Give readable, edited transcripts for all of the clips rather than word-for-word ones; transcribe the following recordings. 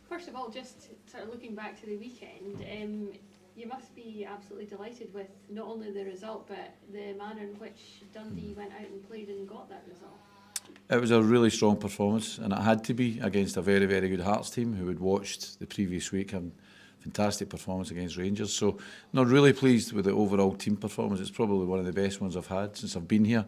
First of all, just sort of looking back to the weekend, you must be absolutely delighted with not only the result but the manner in which Dundee went out and played and got that result. It was a really strong performance, and it had to be against a very, very good Hearts team who had watched the previous week and fantastic performance against Rangers. So, not really pleased with the overall team performance. It's probably one of the best ones I've had since I've been here.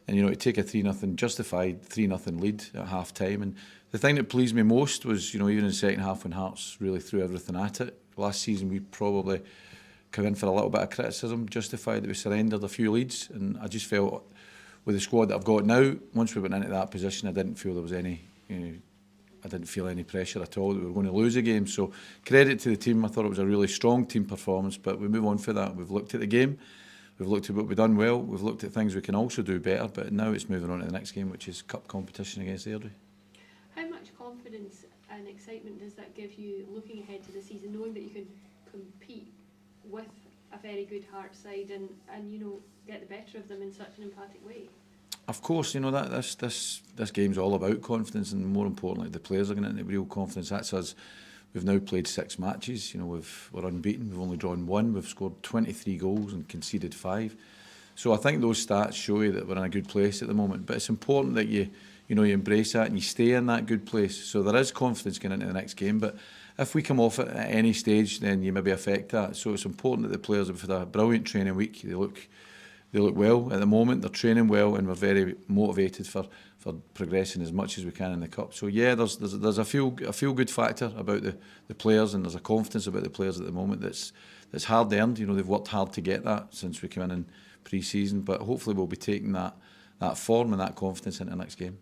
And to take a 3-0 justified 3-0 lead at half time. And the thing that pleased me most was, even in the second half when Hearts really threw everything at it. Last season we probably come in for a little bit of criticism, justified that we surrendered a few leads, and I just felt with the squad that I've got now, once we went into that position, I didn't feel there was any, I didn't feel any pressure at all that we were going to lose a game. So credit to the team. I thought it was a really strong team performance, but we move on for that. We've looked at the game, we've looked at what we've done well, we've looked at things we can also do better, but now it's moving on to the next game, which is cup competition against Airdrie. How much confidence and excitement does that give you looking ahead to the season, knowing that you can compete with a very good Hearts side and get the better of them in such an emphatic way? Of course, that this game's all about confidence, and more importantly, the players are going into real confidence. That's us. We've now played 6 matches. We're unbeaten. We've only drawn 1. We've scored 23 goals and conceded 5. So I think those stats show you that we're in a good place at the moment. But it's important that you embrace that and you stay in that good place. So there is confidence going into the next game. But if we come off it at any stage, then you maybe affect that. So it's important that the players have had a brilliant training week. They look well at the moment. They're training well, and we're very motivated for progressing as much as we can in the cup. So yeah, there's a feel good factor about the players, and there's a confidence about the players at the moment that's hard earned. They've worked hard to get that since we came in pre-season, but hopefully we'll be taking that form and that confidence into the next game.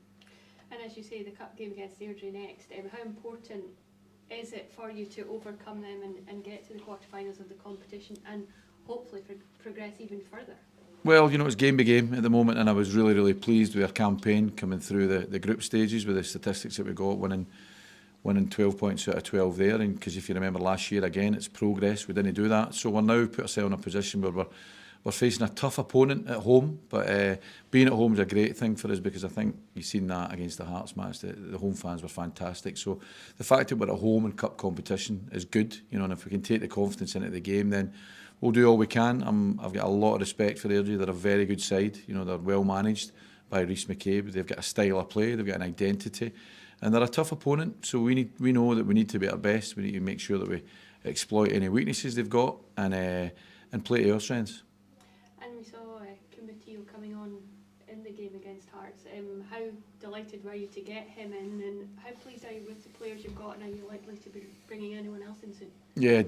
And as you say, the cup game against Airdrie next, how important is it for you to overcome them and get to the quarterfinals of the competition and hopefully progress even further? Well, it's game by game at the moment, and I was really, really pleased with our campaign coming through the group stages with the statistics that we got, winning 12 points out of 12 there. And because if you remember last year, again, it's progress. We didn't do that. So we're now put ourselves in a position where we're facing a tough opponent at home, but being at home is a great thing for us, because I think you've seen that against the Hearts match. The home fans were fantastic. So the fact that we're at home in cup competition is good, and if we can take the confidence into the game, then we'll do all we can. I've got a lot of respect for Airdrie. They're a very good side. They're well managed by Luke McEn. They've got a style of play. They've got an identity, and they're a tough opponent. So we know that we need to be at our best. We need to make sure that we exploit any weaknesses they've got and play to our strengths. And we saw coming on in the game against Hearts. How delighted were you to get him in, and how pleased are you with the players you've got, and are you likely to be bringing anyone else in soon? Yeah,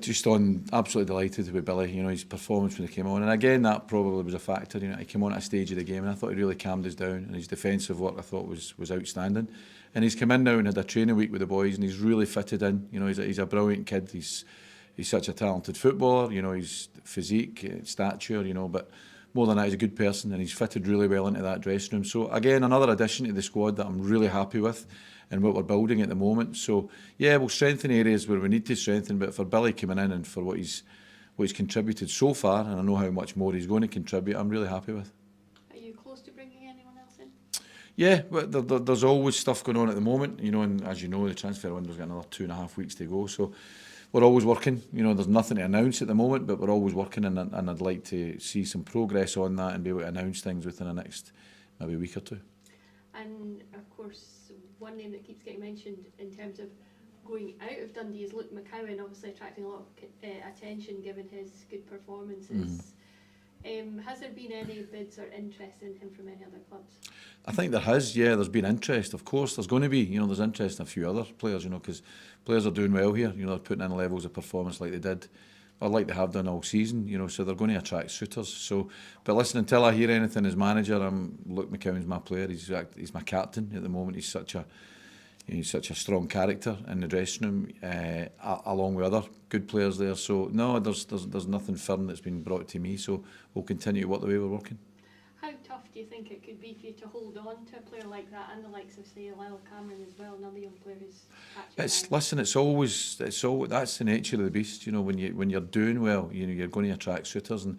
absolutely delighted with Billy. His performance when he came on, and again that probably was a factor. He came on at a stage of the game, and I thought he really calmed us down, and his defensive work I thought was outstanding. And he's come in now and had a training week with the boys, and he's really fitted in. He's a brilliant kid. He's such a talented footballer. His physique, stature. But more than that, he's a good person, and he's fitted really well into that dressing room. So again, another addition to the squad that I'm really happy with and what we're building at the moment. So yeah, we'll strengthen areas where we need to strengthen, but for Billy coming in and for what he's contributed so far, and I know how much more he's going to contribute, I'm really happy with. Are you close to bringing anyone else in? Yeah, but there's always stuff going on at the moment, and as you know, the transfer window's got another 2.5 weeks to go. So we're always working. There's nothing to announce at the moment, but we're always working, and I'd like to see some progress on that and be able to announce things within the next maybe week or two. And of course, one name that keeps getting mentioned in terms of going out of Dundee is Luke McEn, obviously attracting a lot of attention given his good performances. Has there been any bids or interest in him from any other clubs? I think there has, yeah. There's been interest. Of course, there's going to be. There's interest in a few other players, because players are doing well here. They're putting in levels of performance like they did, or like they have done all season. So they're going to attract suitors. So, but listen, until I hear anything as manager, Luke McEwen's my player. He's my captain at the moment. He's such a strong character in the dressing room, along with other good players there. So no, there's nothing firm that's been brought to me. So we'll continue to work the way we're working. How tough do you think it could be for you to hold on to a player like that, and the likes of, say, Lyle Cameron as well, another young player who's catching? It's always that's the nature of the beast. When you're doing well, you're going to attract suitors, and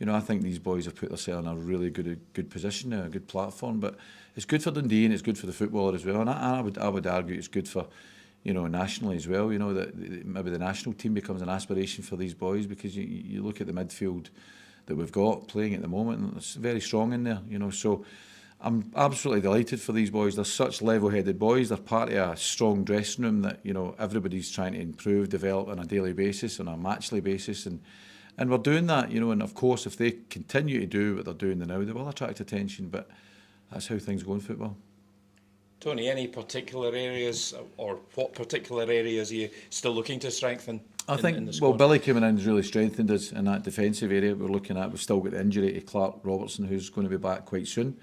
I think these boys have put themselves in a really good position now, a good platform. But it's good for Dundee and it's good for the footballer as well. And I would argue it's good for you know, nationally as well. You know, that maybe the national team becomes an aspiration for these boys, because you look at the midfield that we've got playing at the moment, and it's very strong in there, you know. So I'm absolutely delighted for these boys. They're such level-headed boys. They're part of a strong dressing room that, you know, everybody's trying to improve, develop on a daily basis, on a matchly basis, and we're doing that, you know. And of course, if they continue to do what they're doing now, they will attract attention. But that's how things go in football. Tony, any particular areas, or what particular areas are you still looking to strengthen? I think, in the squad? well, Billy coming in has really strengthened us in that defensive area we're looking at. We've still got the injury to Callum Robertson, who's going to be back quite soon.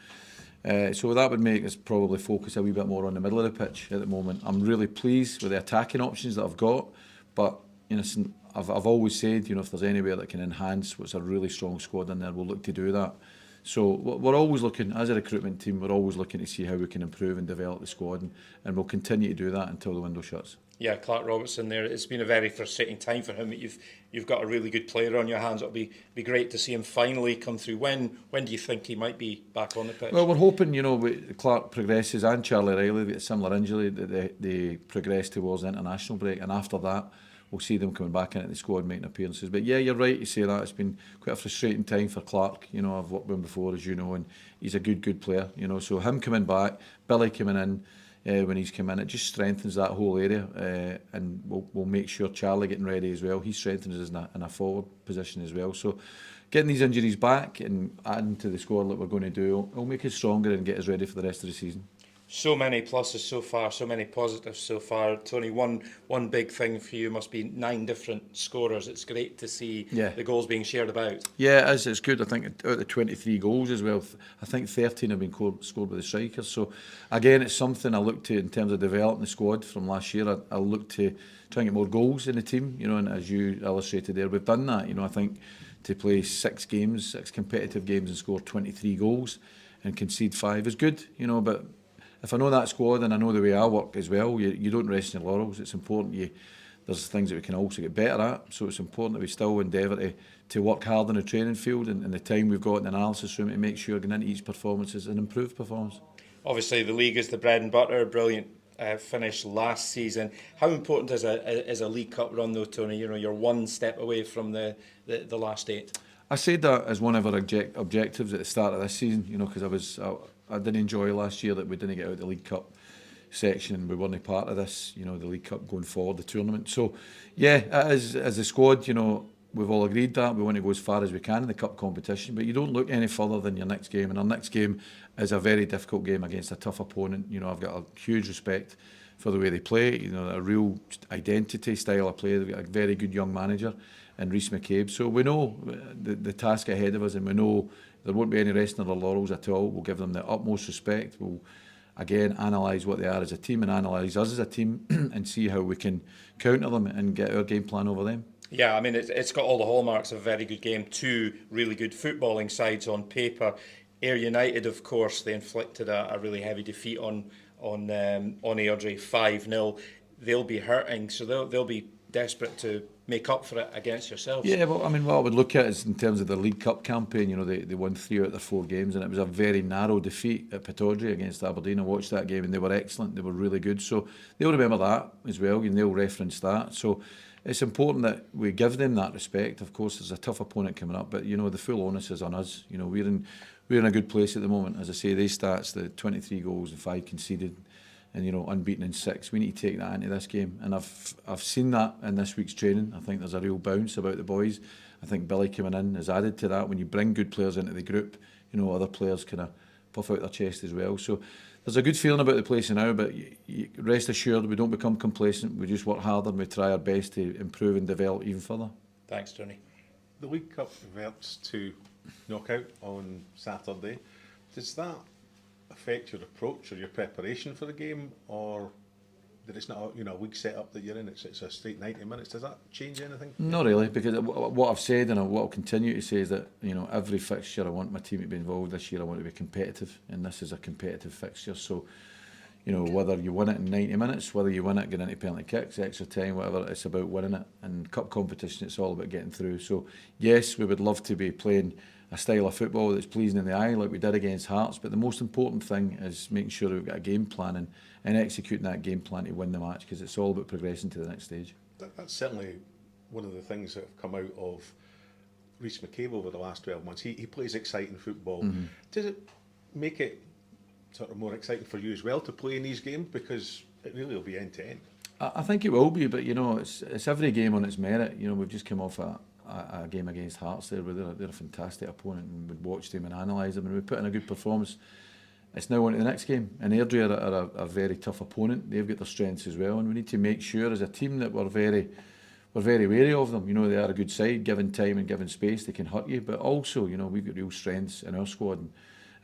So that would make us probably focus a wee bit more on the middle of the pitch at the moment. I'm really pleased with the attacking options that I've got, but you know, I've always said, you know, if there's anywhere that can enhance what's a really strong squad in there, we'll look to do that. So we're always looking, as a recruitment team, we're always looking to see how we can improve and develop the squad, and we'll continue to do that until the window shuts. Yeah, Callum Robertson there. It's been a very frustrating time for him. You've got a really good player on your hands. It'll be great to see him finally come through. When do you think he might be back on the pitch? Well, we're hoping, you know, Clark progresses, and Charlie Riley get a similar injury, that they progress towards the international break, and after that we'll see them coming back into the squad, making appearances. But yeah, you're right to say that. It's been quite a frustrating time for Clark. You know, I've worked with him before, as you know, and he's a good player, you know. So him coming back, Billy coming in, when he's come in, it just strengthens that whole area, and we'll make sure Charlie getting ready as well. He strengthens us in a forward position as well. So getting these injuries back and adding to the squad like we're going to do, it'll make us stronger and get us ready for the rest of the season. So many pluses so far, so many positives so far. Tony, one big thing for you must be 9 different scorers. It's great to see the goals being shared about. Yeah, it is. It's good. I think out of the 23 goals as well, I think 13 have been scored by the strikers. So again, it's something I look to in terms of developing the squad from last year. I look to try and get more goals in the team, you know, and as you illustrated there, we've done that. You know, I think to play 6 competitive games and score 23 goals and concede 5 is good, you know. But if I know that squad and I know the way I work as well, you don't rest in your laurels. It's important there's things that we can also get better at. So it's important that we still endeavour to work hard in the training field and the time we've got in the analysis room to make sure getting into each performance is an improved performance. Obviously, the league is the bread and butter. Brilliant finish last season. How important is a League Cup run, though, Tony? You know, you're one step away from the last 8. I said that as one of our objectives at the start of this season, you know, because I didn't enjoy last year that we didn't get out of the League Cup section and we weren't part of this, you know, the League Cup going forward, the tournament. So, yeah, as a squad, you know, we've all agreed that we want to go as far as we can in the Cup competition, but you don't look any further than your next game, and our next game is a very difficult game against a tough opponent. You know, I've got a huge respect for the way they play, you know, a real identity style of play. They've got a very good young manager in Luke McEn. So we know the task ahead of us, and we know there won't be any resting of our laurels at all. We'll give them the utmost respect. We'll, again, analyse what they are as a team and analyse us as a team and see how we can counter them and get our game plan over them. Yeah, I mean, it's got all the hallmarks of a very good game. 2 really good footballing sides on paper. Airdrie United, of course, they inflicted a really heavy defeat on Airdrie, 5-0. They'll be hurting, so they'll be desperate to make up for it against yourselves. Yeah, well, I mean, what I would look at is in terms of the League Cup campaign, you know, they won 3 out of their 4 games, and it was a very narrow defeat at Pittodrie against Aberdeen. I watched that game and they were excellent, they were really good. So they'll remember that as well, and they'll reference that. So it's important that we give them that respect. Of course, there's a tough opponent coming up, but, you know, the full onus is on us. You know, we're in a good place at the moment. As I say, they stats, the 23 goals and 5 conceded, and, you know, unbeaten in 6. We need to take that into this game, and I've seen that in this week's training. I think there's a real bounce about the boys. I think Billy coming in has added to that. When you bring good players into the group, you know, other players kind of puff out their chest as well. So there's a good feeling about the place now, but rest assured we don't become complacent. We just work harder and we try our best to improve and develop even further. Thanks, Tony. The League Cup reverts to knockout on Saturday. Does that affect your approach or your preparation for the game, or that it's not a week set up that you're in, it's a straight 90 minutes? Does that change anything? Not really, because what I've said and what I'll continue to say is that, you know, every fixture I want my team to be involved. This year I want to be competitive, and this is a competitive fixture. So, you know, whether you win it in 90 minutes, whether you win it getting into penalty kicks, extra time, whatever, it's about winning it. And cup competition, it's all about getting through. So yes, we would love to be playing a style of football that's pleasing in the eye like we did against Hearts, but the most important thing is making sure we've got a game plan and executing that game plan to win the match, because it's all about progressing to the next stage. That's certainly one of the things that have come out of Luke McEn over the last 12 months. He plays exciting football. Does it make it sort of more exciting for you as well to play in these games, because it really will be end to end? I think it will be, but you know, it's every game on its merit. You know, we've just come off a game against Hearts there, where they're a fantastic opponent, and we'd watch them and analyse them, and we put in a good performance. It's now on to the next game, and Airdrie are a very tough opponent. They've got their strengths as well, and we need to make sure as a team that we're very wary of them. You know, they are a good side, given time and given space, they can hurt you, but also, you know, we've got real strengths in our squad,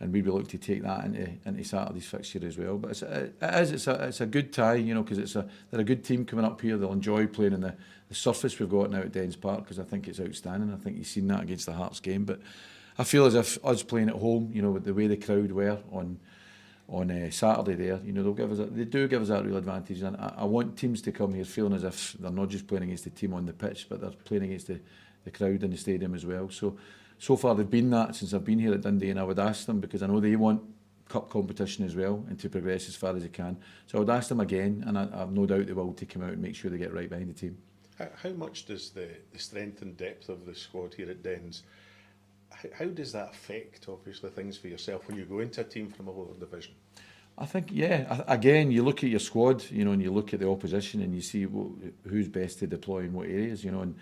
and we'd be looking to take that into Saturday's fixture as well. But it's a good tie, you know, because they're a good team coming up here. They'll enjoy playing in the surface we've got now at Dens Park, because I think it's outstanding. I think you've seen that against the Hearts game. But I feel as if us playing at home, you know, with the way the crowd were on Saturday there, you know, they do give us that real advantage. And I want teams to come here feeling as if they're not just playing against the team on the pitch, but they're playing against the crowd in the stadium as well. So far they've been that since I've been here at Dundee, and I would ask them, because I know they want cup competition as well and to progress as far as they can. So I would ask them again, and I have no doubt they will, to come out and make sure they get right behind the team. How much does the strength and depth of the squad here at Dens, how does that affect, obviously, things for yourself when you go into a team from a lower division? I think, yeah, again, you look at your squad, you know, and you look at the opposition, and you see who's best to deploy in what areas, you know,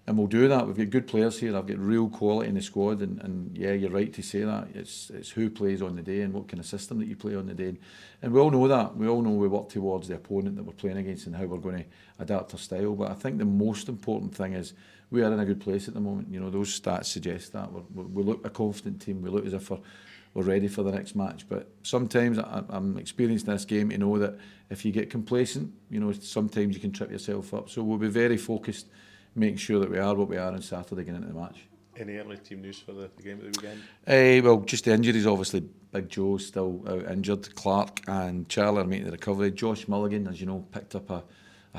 and we'll do that. We've got good players here. I've got real quality in the squad, and yeah, you're right to say that. It's who plays on the day and what kind of system that you play on the day. And we all know that. We all know we work towards the opponent that we're playing against and how we're going to adapt our style. But I think the most important thing is we are in a good place at the moment. You know, those stats suggest that. We look a confident team. We look as if we're ready for the next match. But sometimes I'm experiencing this game to know that if you get complacent, you know, sometimes you can trip yourself up. So we'll be very focused, making sure that we are what we are on Saturday going into the match. Any early team news for the game of the weekend? Well, just the injuries, obviously. Big Joe's still out injured. Clark and Charlie are making the recovery. Josh Mulligan, as you know, picked up a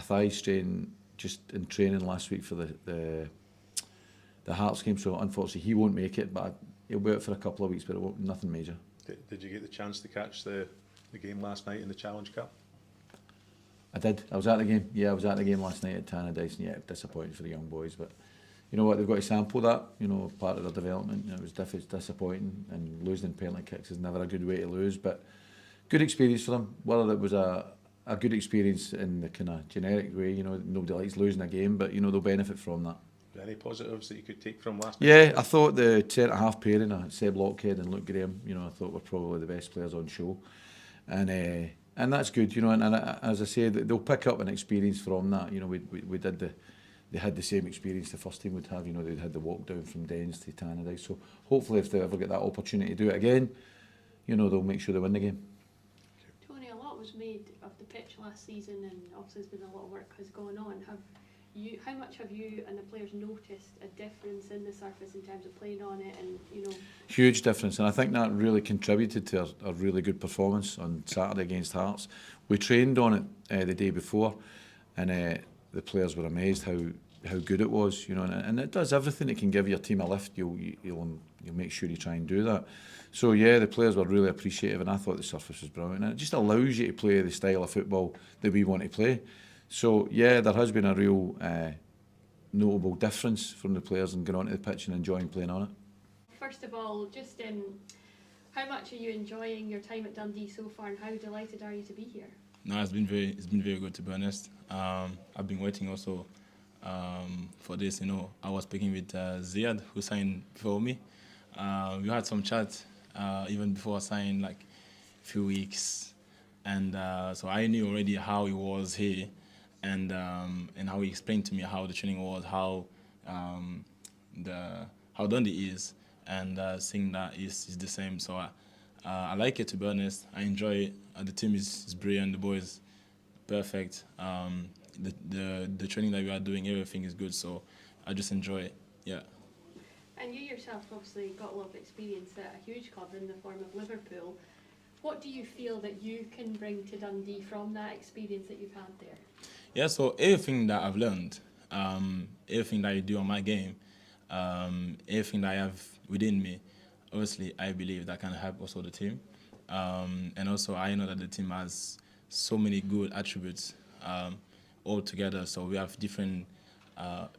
thigh strain just in training last week for the Hearts game, so unfortunately he won't make it, but he'll be out for a couple of weeks, but nothing major. Did you get the chance to catch the game last night in the Challenge Cup? I did. I was at the game. Yeah, I was at the game last night at Dundees, and yeah, disappointing for the young boys, but you know what, they've got to sample that, you know, part of their development. It was disappointing, and losing in penalty kicks is never a good way to lose, but good experience for them. Whether it was a good experience in the kind of generic way, you know, nobody likes losing a game, but you know, they'll benefit from that. Any positives that you could take from last night? Yeah, I thought the centre-half pairing, Seb Lockhead and Luke Graham, you know, I thought were probably the best players on show. And that's good, you know, and as I say, they'll pick up an experience from that. You know, they had the same experience the first team would have, you know, they'd had the walk down from Dens to Dundees. So hopefully if they ever get that opportunity to do it again, you know, they'll make sure they win the game. Tony, a lot was made of the pitch last season, and obviously there's been a lot of work has gone on. How much have you and the players noticed a difference in the surface in terms of playing on it, and you know? Huge difference, and I think that really contributed to a really good performance on Saturday against Hearts. We trained on it the day before, and the players were amazed how good it was, you know, and it does everything. It can give your team a lift. You'll make sure you try and do that. So yeah, the players were really appreciative, and I thought the surface was brilliant, and it just allows you to play the style of football that we want to play. So yeah, there has been a real notable difference from the players and getting onto the pitch and enjoying playing on it. First of all, just how much are you enjoying your time at Dundee so far, and how delighted are you to be here? No, it's been very good, to be honest. I've been waiting also for this. You know, I was speaking with Ziad, who signed before me. We had some chat even before signing, like a few weeks, and so I knew already how he was here. And how he explained to me how the training was, how Dundee is, and seeing that is the same. So I like it, to be honest. I enjoy it. The team is brilliant. The boys, perfect. The training that we are doing, everything is good. So I just enjoy it. Yeah. And you yourself obviously got a lot of experience at a huge club in the form of Liverpool. What do you feel that you can bring to Dundee from that experience that you've had there? Yeah, so everything that I've learned, everything that I do on my game, everything that I have within me, obviously I believe that can help also the team. And also I know that the team has so many good attributes all together. So we have different,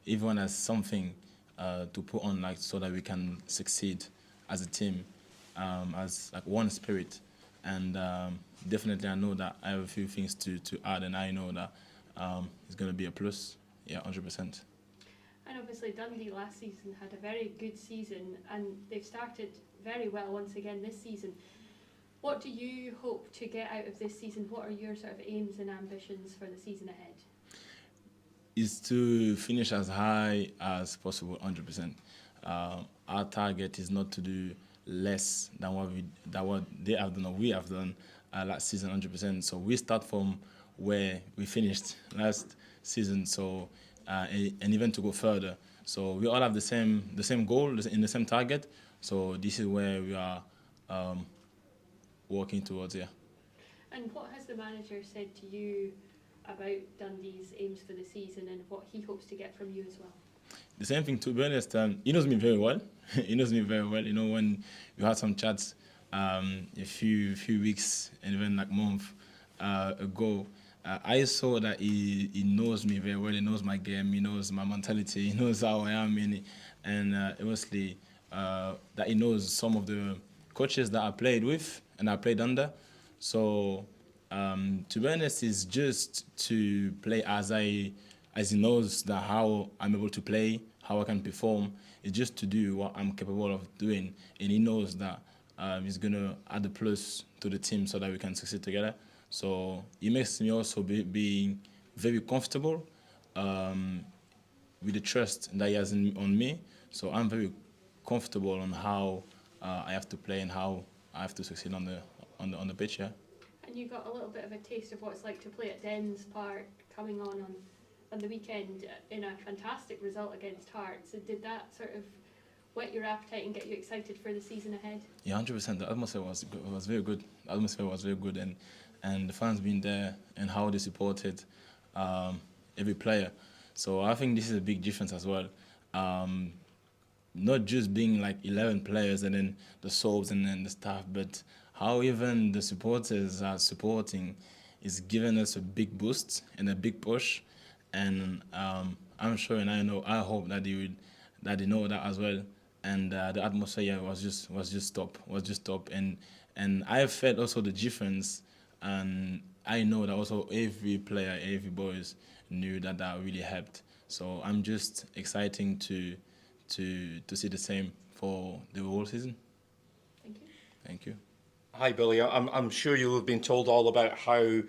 everyone has something to put on, like, so that we can succeed as a team, as like one spirit. And definitely I know that I have a few things to add, and I know that it's going to be a plus, yeah, 100%. And obviously Dundee last season had a very good season, and they've started very well once again this season. What do you hope to get out of this season? What are your sort of aims and ambitions for the season ahead? Is to finish as high as possible, 100%. Our target is not to do less than what they have done or we have done last season, 100%. So we start from where we finished last season, so and even to go further. So we all have the same goal in the same target. So this is where we are working towards, yeah. And what has the manager said to you about Dundee's aims for the season and what he hopes to get from you as well? The same thing, to be honest. He knows me very well. He knows me very well. You know, when we had some chats a few weeks and even like month ago, I saw that he knows me very well. He knows my game. He knows my mentality. He knows how I am, and obviously that he knows some of the coaches that I played with and I played under. So to be honest, it's just to play as he knows that how I'm able to play, how I can perform. It's just to do what I'm capable of doing, and he knows that he's gonna add a plus to the team so that we can succeed together. So it makes me also be very comfortable with the trust that he has on me. So I'm very comfortable on how I have to play and how I have to succeed on the pitch. Yeah. And you got a little bit of a taste of what it's like to play at Dens Park coming on the weekend in a fantastic result against Hearts. So did that sort of whet your appetite and get you excited for the season ahead? Yeah, 100%. The atmosphere was very good. The atmosphere was very good, and the fans being there and how they supported every player. So I think this is a big difference as well. Not just being like 11 players and then the subs and then the staff, but how even the supporters are supporting is giving us a big boost and a big push. And I'm sure, and I hope that they know that as well. And the atmosphere was just top. And I felt also the difference, and I know that also every player, every boys knew that really helped. So I'm just excited to see the same for the whole season. Thank you. Thank you. Hi Billy, I'm sure you'll have been told all about how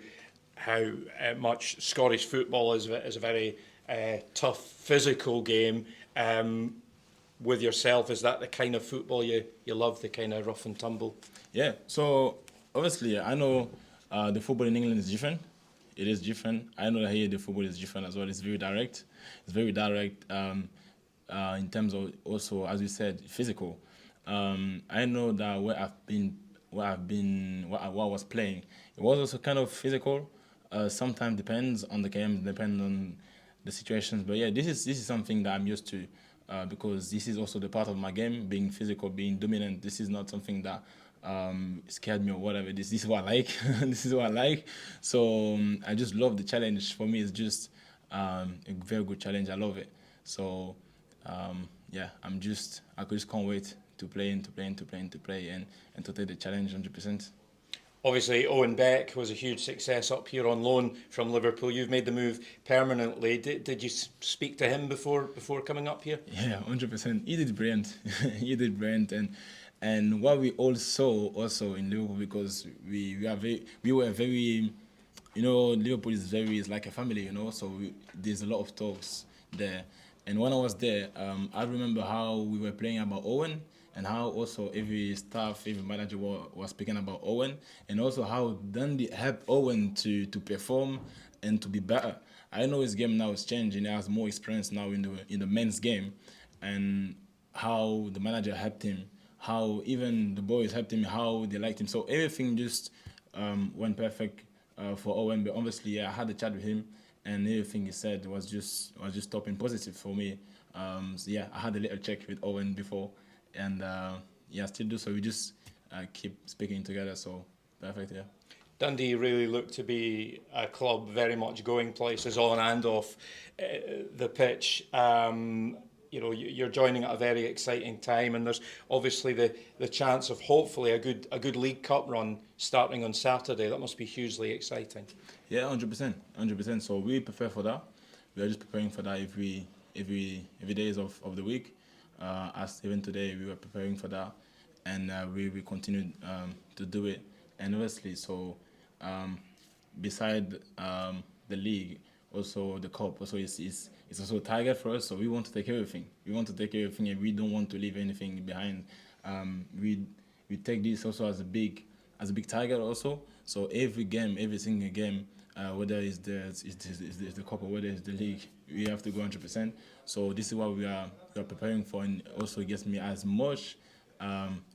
much Scottish football is a very tough physical game. With yourself, is that the kind of football you love, the kind of rough and tumble? Yeah, so obviously I know the football in England is different. It is different. I know that here the football is different as well. It's very direct. In terms of also, as you said, physical. I know that where I was playing, it was also kind of physical. Sometimes depends on the game, depends on the situations. But yeah, this is something that I'm used to because this is also the part of my game, being physical, being dominant. This is not something that scared me or whatever. This is what I like. This is what I like. So I just love the challenge. For me, it's just a very good challenge. I love it. So yeah, I just can't wait to play and to take the challenge 100%. Obviously, Owen Beck was a huge success up here on loan from Liverpool. You've made the move permanently. Did you speak to him before coming up here? Yeah, 100%. He did brilliant. He did brilliant, and what we all saw also in Liverpool, because we were very, Liverpool is like a family, so there's a lot of talks there. And when I was there, I remember how we were playing about Owen, and how also every staff, every manager was speaking about Owen, and also how Dundee helped Owen to perform and to be better. I know his game now is changing. He has more experience now in the men's game, and how the manager helped him how even the boys helped him, how they liked him. So everything just went perfect for Owen. But obviously, yeah, I had a chat with him, and everything he said was just top and positive for me. So yeah, I had a little check with Owen before, and yeah, still do. So we just keep speaking together. So perfect, yeah. Dundee really look to be a club very much going places on and off the pitch. You're joining at a very exciting time, and there's obviously the chance of hopefully a good League Cup run starting on Saturday. That must be hugely exciting. Yeah, 100%. So we prepare for that. We are just preparing for that every days of the week. As even today, we were preparing for that, and we continue to do it. And obviously, so beside the league, also the cup, also is also a target for us. So we want to take everything. And we don't want to leave anything behind. We take this also as a big target also. So every single game, whether it's the cup or whether it's the league, we have to go 100%. So this is what we are preparing for, and also gets me as much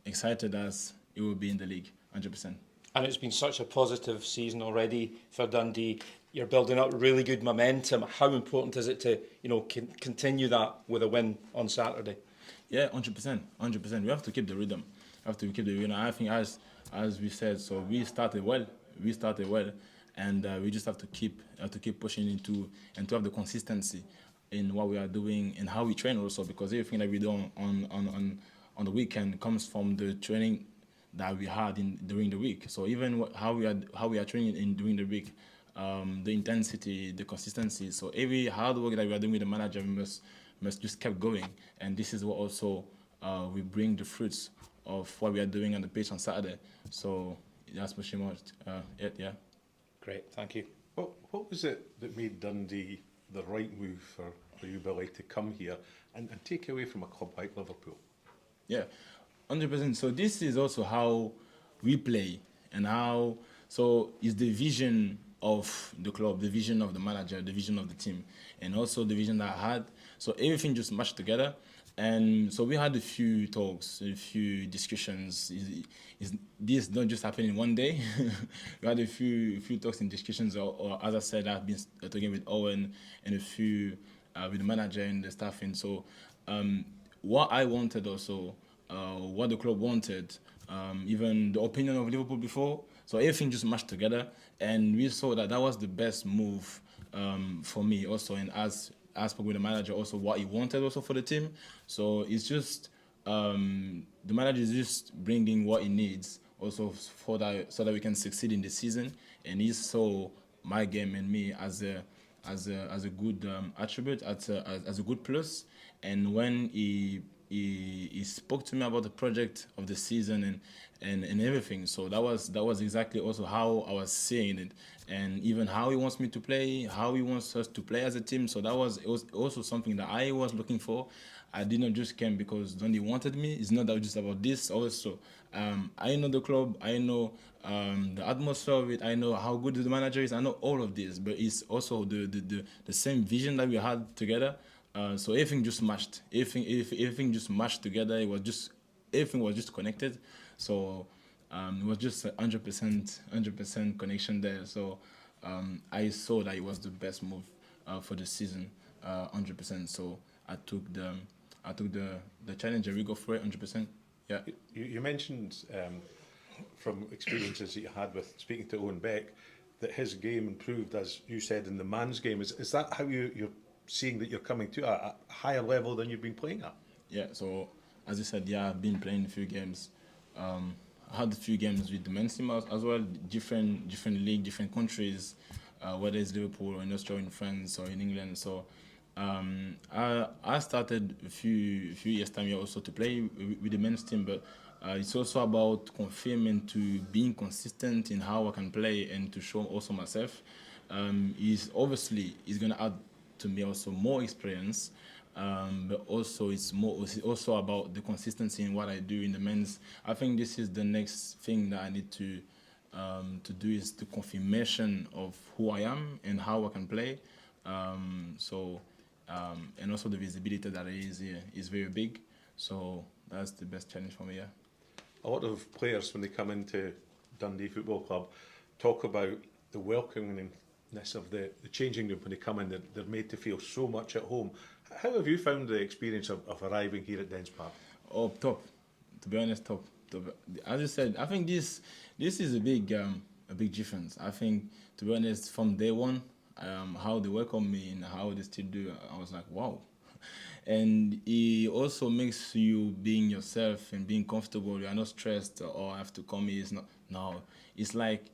excited as it will be in the league, 100%. And it's been such a positive season already for Dundee. You're building up really good momentum. How important is it to continue that with a win on Saturday? Yeah, 100%. We have to keep the rhythm. I think as we said, so we started well, and we just have to keep pushing into and to have the consistency in what we are doing and how we train also, because everything that we do on the weekend comes from the training that we had during the week. So even how we are training during the week, the intensity, the consistency. So every hard work that we are doing with the manager, we must just keep going. And this is what also we bring the fruits of what we are doing on the pitch on Saturday. So that's pretty much it. Yeah. Great, thank you. What was it that made Dundee the right move for you, Billy, to come here and take away from a club like Liverpool? Yeah, 100%. So this is also how we play, and so it's the vision of the club, the vision of the manager, the vision of the team, and also the vision that I had. So everything just mashed together. And so we had a few talks, a few discussions. This don't just happen in one day. We had a few talks and discussions, or as I said, I've been talking with Owen and a few with the manager and the staff. And so what I wanted also, what the club wanted, even the opinion of Liverpool before. So everything just mashed together, and we saw that was the best move for me also. And as I spoke with the manager also what he wanted also for the team. So it's just the manager is just bringing what he needs also for that, so that we can succeed in the season. And he saw my game and me as a good attribute, as a good plus. And when he spoke to me about the project of the season and everything. So that was exactly also how I was seeing it, and even how he wants me to play, how he wants us to play as a team. So it was also something that I was looking for. I did not just come because Dundee wanted me. It's not just about this. Also, I know the club. I know the atmosphere of it. I know how good the manager is. I know all of this, but it's also the same vision that we had together. So everything just matched. Everything just matched together. Everything was just connected. So it was just 100% connection there. So I saw that it was the best move for the season, 100%. So I took the challenge and we go for it 100%. Yeah. You mentioned from experiences that you had with speaking to Owen Beck that his game improved, as you said, in the man's game. Is that how you're seeing that you're coming to a higher level than you've been playing at? Yeah, so as you said, I've been playing a few games. I had a few games with the men's team as well, different league, different countries, whether it's Liverpool or in Australia, in France or in England. So I started a few years time here also to play with the men's team, but it's also about confirming to being consistent in how I can play and to show also myself. It's going to add to me also more experience, but also it's also about the consistency in what I do in the men's. I think this is the next thing that I need to do, is the confirmation of who I am and how I can play. And also the visibility that is here is very big. So that's the best challenge for me. Yeah. A lot of players, when they come into Dundee Football Club, talk about the welcomingness of the changing room when they come in. They're made to feel so much at home. How have you found the experience of arriving here at Dens Park? Oh, top. To be honest, top. As you said, I think this is a big difference. I think, to be honest, from day one, how they welcome me and how they still do, I was like, wow. And it also makes you being yourself and being comfortable. You are not stressed or have to come here. It's not. No, it's like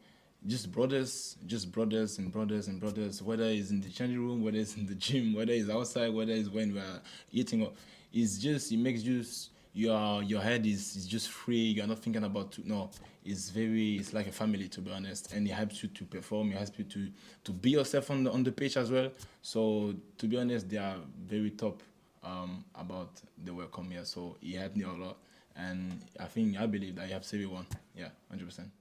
just brothers and brothers. Whether it's in the changing room, whether it's in the gym, whether it's outside, whether it's when we are eating. It's just, it makes you. Your head is just free. You're not thinking about it's like a family, to be honest, and it helps you to perform. It helps you to be yourself on the pitch as well. So to be honest, they are very top about the welcome here. So it helped me a lot, and I believe that you have everyone. Yeah, 100%.